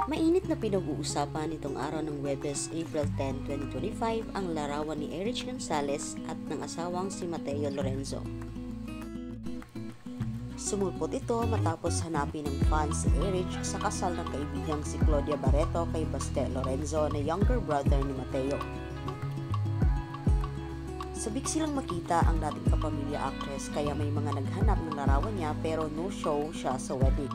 Mainit na pinag-uusapan nitong araw ng Huwebes, April 10, 2025 ang larawan ni Erich Gonzalez at ng asawang si Mateo Lorenzo. Sumulpot ito matapos hanapin ng fans si Erich sa kasal ng kaibigang si Claudia Barreto kay Baste Lorenzo na younger brother ni Mateo. Sabik silang makita ang dating kapamilya actress kaya may mga naghanap ng larawan niya pero no show siya sa wedding.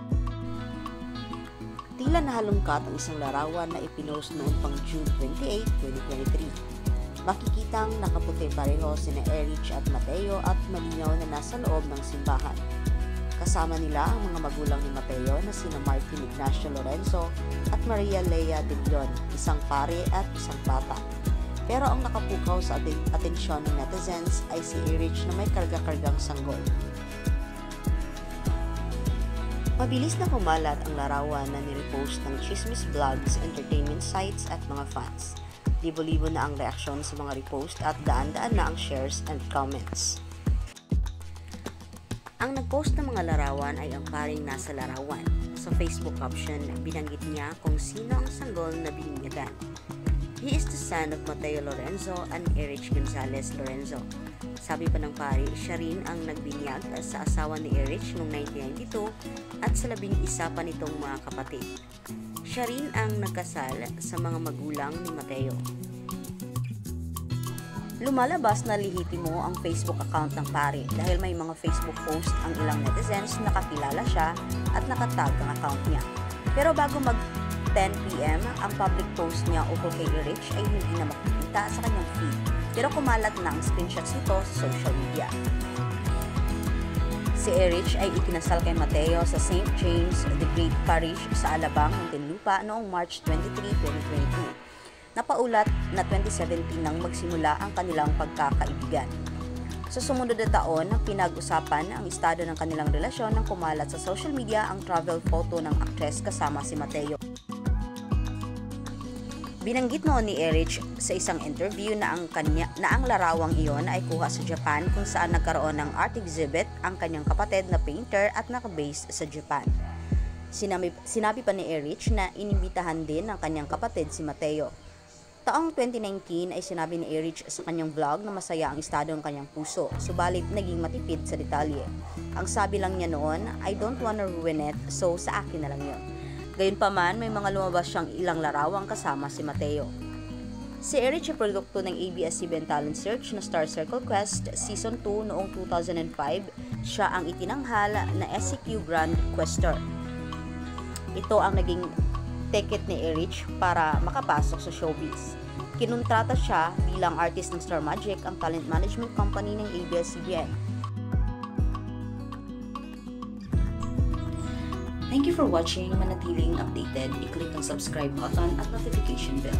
Tila nahalungkat ang isang larawan na ipinost noon pang June 28, 2023. Makikitang nakaputi pareho sina Erich at Mateo at malinaw na nasa loob ng simbahan. Kasama nila ang mga magulang ni Mateo na sina Martin Ignacio Lorenzo at Maria Lea de Leon, isang pare at isang bata. Pero ang nakapukaw sa atensyon ng netizens ay si Erich na may karga-kargang sanggol. Mabilis na kumalat ang larawan na nirepost ng chismis vlogs, entertainment sites at mga fans. Libo-libo na ang reaksyon sa mga repost at daan-daan na ang shares and comments. Ang nagpost ng mga larawan ay ang paring nasa larawan. Sa Facebook caption, binanggit niya kung sino ang sanggol na bininyagan. He is the son of Mateo Lorenzo and Erich Gonzalez Lorenzo. Sabi pa ng pari, siya rin ang nagbinyag sa asawa ni Erich noong 1992 at sa 11 pa nitong mga kapatid. Siya rin ang nagkasal sa mga magulang ni Mateo. Lumalabas na lihitimo ang Facebook account ng pari dahil may mga Facebook post ang ilang netizens na nakakilala siya at nakatag ang account niya. Pero bago mag 10 PM, ang public post niya ukol kay Erich ay hindi na makikita sa kanyang feed. Pero kumalat na ang screenshots nito sa social media. Si Erich ay ikinasal kay Mateo sa St. James the Great Parish sa Alabang, Muntinlupa noong March 23, 2022. Napaulat na 2017 nang magsimula ang kanilang pagkakaibigan. Sa sumunod na taon, pinag-usapan ang estado ng kanilang relasyon nang kumalat sa social media ang travel photo ng aktres kasama si Mateo. Binanggit noon ni Erich sa isang interview na ang larawang iyon ay kuha sa Japan kung saan nagkaroon ng art exhibit ang kanyang kapatid na painter at nakabase sa Japan. Sinabi pa ni Erich na inimbitahan din ng kanyang kapatid si Mateo. Taong 2019 ay sinabi ni Erich sa kanyang vlog na masaya ang estado ng kanyang puso, subalit naging matipid sa detalye. Ang sabi lang niya noon, I don't wanna ruin it, so sa akin na lang yun. Gayunpaman, may mga lumabas siyang ilang larawang kasama si Mateo. Si Erich ay produkto ng ABS-CBN talent search na Star Circle Quest Season 2 noong 2005. Siya ang itinanghal na SCQ Grand Quester. Ito ang naging ticket ni Erich para makapasok sa showbiz. Kinontrata siya bilang artist ng Star Magic, ang talent management company ng ABS-CBN. Thank you for watching. Manatiling updated, i-click ang subscribe button at notification bell.